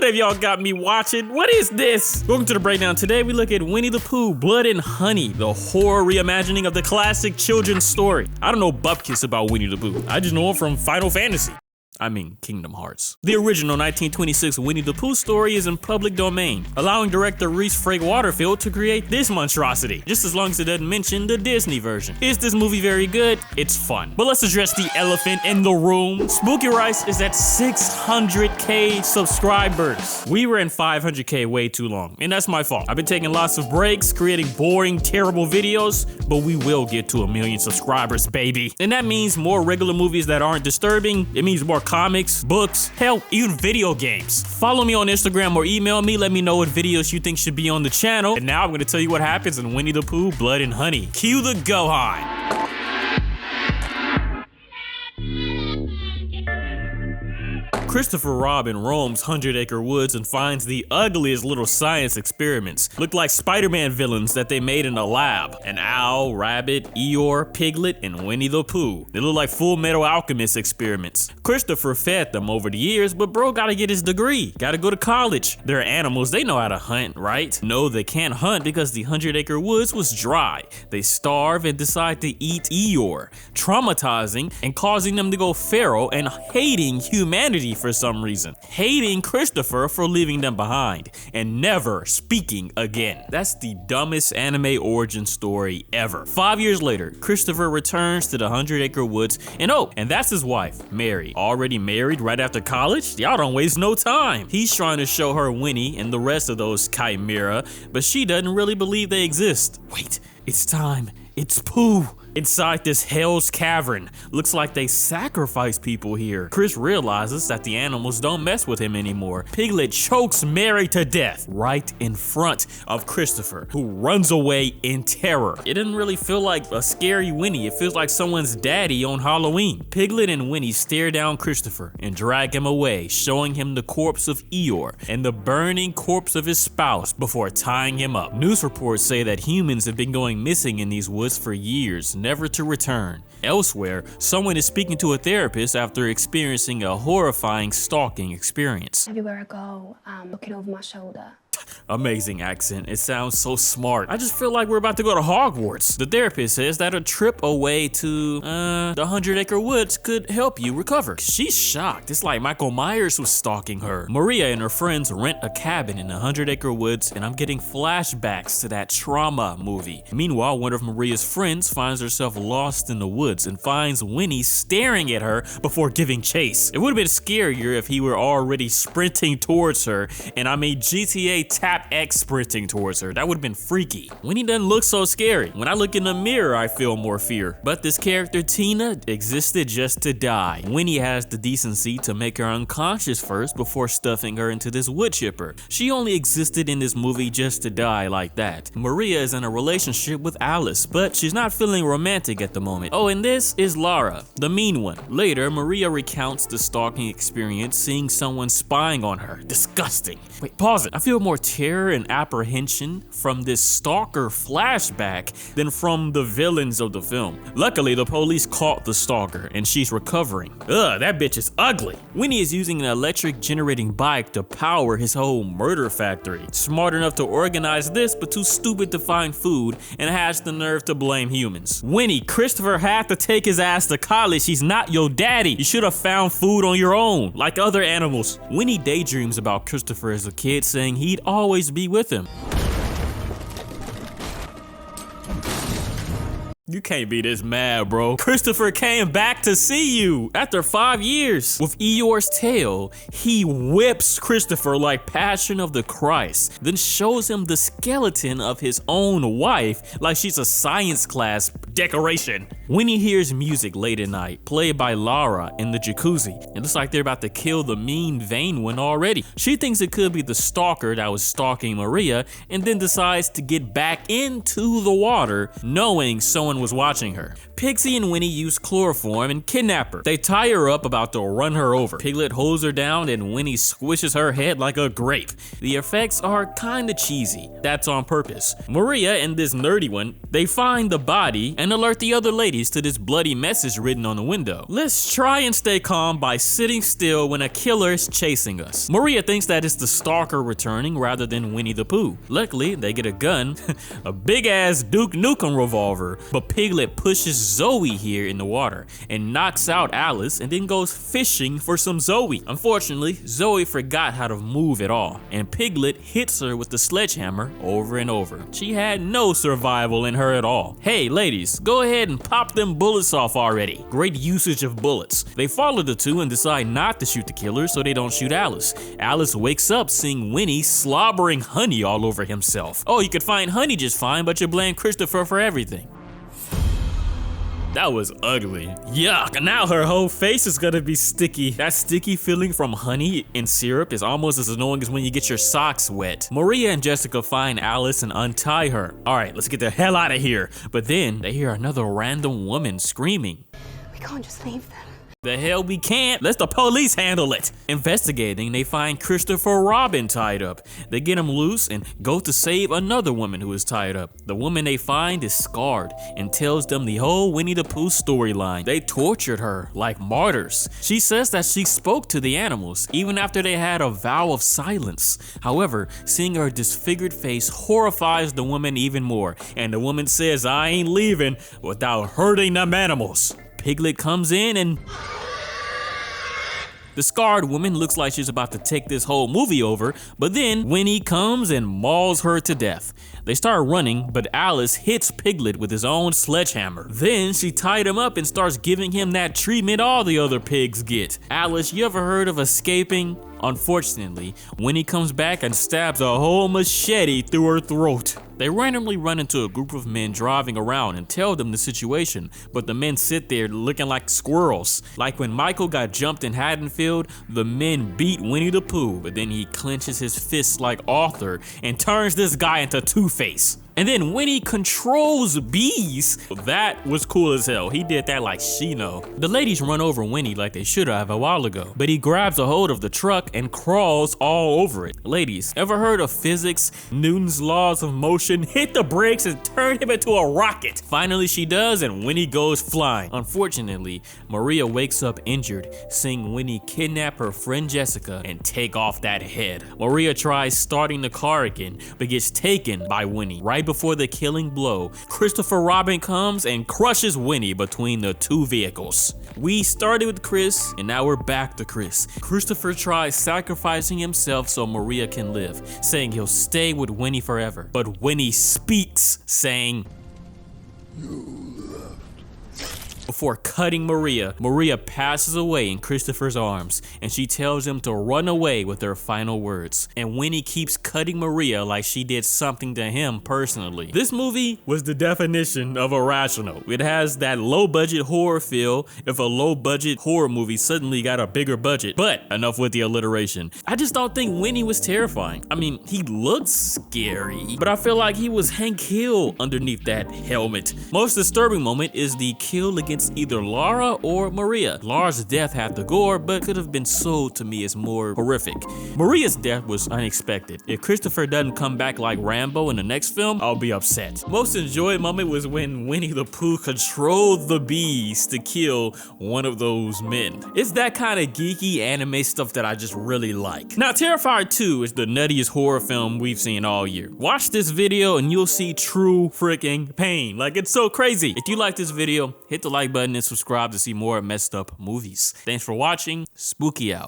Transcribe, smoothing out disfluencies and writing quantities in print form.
have y'all got me watching? What is this? Welcome to the breakdown. Today we look at Winnie-the-Pooh, Blood and Honey, the horror reimagining of the classic children's story. I don't know bupkis about Winnie-the-Pooh. I just know him from Final Fantasy. I mean, Kingdom Hearts. The original 1926 Winnie-the-Pooh story is in public domain, allowing director Reese Frank Waterfield to create this monstrosity, just as long as it doesn't mention the Disney version. Is this movie very good? It's fun. But let's address the elephant in the room. Spooky Rice is at 600K subscribers. We were in 500K way too long, and that's my fault. I've been taking lots of breaks, creating boring, terrible videos, but we will get to 1 million subscribers, baby. And that means more regular movies that aren't disturbing. It means more comics, books, hell, even video games. Follow me on Instagram or email me. Let me know what videos you think should be on the channel. And now I'm going to tell you what happens in Winnie-the-Pooh, Blood and Honey. Cue the Gohan. Christopher Robin roams 100-acre woods and finds the ugliest little science experiments. Look like Spider-Man villains that they made in a lab. An owl, rabbit, Eeyore, Piglet, and Winnie-the-Pooh. They look like Full Metal Alchemist experiments. Christopher fed them over the years, but bro gotta get his degree. Gotta go to college. They're animals, they know how to hunt, right? No, they can't hunt because the 100-acre woods was dry. They starve and decide to eat Eeyore, traumatizing and causing them to go feral and hating humanity for some reason, hating Christopher for leaving them behind and never speaking again. That's the dumbest anime origin story ever. 5 years later, Christopher returns to the 100-acre woods and that's his wife, Mary. Already married right after college? Y'all don't waste no time. He's trying to show her Winnie and the rest of those chimera, but she doesn't really believe they exist. Wait, it's time. It's Pooh. Inside this hell's cavern. Looks like they sacrifice people here. Chris realizes that the animals don't mess with him anymore. Piglet chokes Mary to death right in front of Christopher, who runs away in terror. It didn't really feel like a scary Winnie. It feels like someone's daddy on Halloween. Piglet and Winnie stare down Christopher and drag him away, showing him the corpse of Eeyore and the burning corpse of his spouse before tying him up. News reports say that humans have been going missing in these woods for years, never to return. Elsewhere, someone is speaking to a therapist after experiencing a horrifying stalking experience. Everywhere I go, I'm looking over my shoulder. Amazing accent. It sounds so smart. I just feel like we're about to go to Hogwarts. The therapist says that a trip away to the 100-acre woods could help you recover. She's shocked. It's like Michael Myers was stalking her. Maria and her friends rent a cabin in the 100-acre woods, and I'm getting flashbacks to that trauma movie. Meanwhile, one of Maria's friends finds herself lost in the woods and finds Winnie staring at her before giving chase. It would have been scarier if he were already sprinting towards her, and I mean GTA Tap X sprinting towards her. That would have been freaky. Winnie doesn't look so scary. When I look in the mirror, I feel more fear. But this character, Tina, existed just to die. Winnie has the decency to make her unconscious first before stuffing her into this wood chipper. She only existed in this movie just to die like that. Maria is in a relationship with Alice, but she's not feeling romantic at the moment. Oh, and this is Lara, the mean one. Later, Maria recounts the stalking experience, seeing someone spying on her. Disgusting. Wait, pause it. I feel more terror and apprehension from this stalker flashback than from the villains of the film. Luckily, the police caught the stalker and she's recovering. Ugh, that bitch is ugly. Winnie is using an electric generating bike to power his whole murder factory. Smart enough to organize this, but too stupid to find food and has the nerve to blame humans. Winnie, Christopher had to take his ass to college. He's not your daddy. You should have found food on your own, like other animals. Winnie daydreams about Christopher as a kid, saying he'd always be with him. You can't be this mad, bro. Christopher came back to see you after 5 years. With Eeyore's tail, he whips Christopher like Passion of the Christ, then shows him the skeleton of his own wife like she's a science class decoration. Winnie hears music late at night, played by Lara in the jacuzzi. It looks like they're about to kill the mean vain one already. She thinks it could be the stalker that was stalking Maria, and then decides to get back into the water, knowing someone one was watching her. Pixie and Winnie use chloroform and kidnap her. They tie her up, about to run her over. Piglet holds her down and Winnie squishes her head like a grape. The effects are kinda cheesy. That's on purpose. Maria and this nerdy one, they find the body and alert the other ladies to this bloody message written on the window. Let's try and stay calm by sitting still when a killer is chasing us. Maria thinks that it's the stalker returning rather than Winnie-the-Pooh. Luckily, they get a gun, a big ass Duke Nukem revolver, but Piglet pushes Zoe here in the water and knocks out Alice and then goes fishing for some Zoe. Unfortunately, Zoe forgot how to move at all, and Piglet hits her with the sledgehammer over and over. She had no survival in her at all. Hey ladies, go ahead and pop them bullets off already. Great usage of bullets. They follow the two and decide not to shoot the killer so they don't shoot Alice. Alice wakes up seeing Winnie slobbering honey all over himself. Oh, you could find honey just fine, but you blame Christopher for everything. That was ugly. Yuck, now her whole face is gonna be sticky. That sticky feeling from honey and syrup is almost as annoying as when you get your socks wet. Maria and Jessica find Alice and untie her. All right, let's get the hell out of here. But then they hear another random woman screaming. We can't just leave them. The hell we can't. Let the police handle it. Investigating, they find Christopher Robin tied up. They get him loose and go to save another woman who is tied up. The woman they find is scarred and tells them the whole Winnie-the-Pooh storyline. They tortured her like martyrs. She says that she spoke to the animals even after they had a vow of silence. However, seeing her disfigured face horrifies the woman even more, and the woman says, "I ain't leaving without hurting them animals." Piglet comes in and the scarred woman looks like she's about to take this whole movie over, but then Winnie comes and mauls her to death. They start running, but Alice hits Piglet with his own sledgehammer. Then she tied him up and starts giving him that treatment all the other pigs get. Alice, you ever heard of escaping? Unfortunately, Winnie comes back and stabs a whole machete through her throat. They randomly run into a group of men driving around and tell them the situation, but the men sit there looking like squirrels. Like when Michael got jumped in Haddonfield, the men beat Winnie-the-Pooh, but then he clenches his fists like Arthur and turns this guy into Two-Face. And then Winnie controls bees. That was cool as hell. He did that like Shino. The ladies run over Winnie like they should have a while ago, but he grabs a hold of the truck and crawls all over it. Ladies, ever heard of physics? Newton's laws of motion? Hit the brakes and turn him into a rocket. Finally she does, and Winnie goes flying. Unfortunately, Maria wakes up injured, seeing Winnie kidnap her friend Jessica and take off that head. Maria tries starting the car again, but gets taken by Winnie. Right before the killing blow, Christopher Robin comes and crushes Winnie between the two vehicles. We started with Chris, and now we're back to Chris. Christopher tries sacrificing himself so Maria can live, saying he'll stay with Winnie forever. But Winnie speaks, saying, before cutting Maria, Maria passes away in Christopher's arms, and she tells him to run away with her final words. And Winnie keeps cutting Maria like she did something to him personally. This movie was the definition of irrational. It has that low-budget horror feel if a low-budget horror movie suddenly got a bigger budget. But enough with the alliteration. I just don't think Winnie was terrifying. I mean, he looked scary, but I feel like he was Hank Hill underneath that helmet. Most disturbing moment is the kill against either Laura or Maria. Laura's death had the gore, but could have been sold to me as more horrific. Maria's death was unexpected. If Christopher doesn't come back like Rambo in the next film, I'll be upset. Most enjoyed moment was when Winnie-the-Pooh controlled the bees to kill one of those men. It's that kind of geeky anime stuff that I just really like. Now, Terrifier 2 is the nuttiest horror film we've seen all year. Watch this video and you'll see true freaking pain. Like, it's so crazy. If you like this video, hit the like button and subscribe to see more messed up movies. Thanks for watching. Spooky out.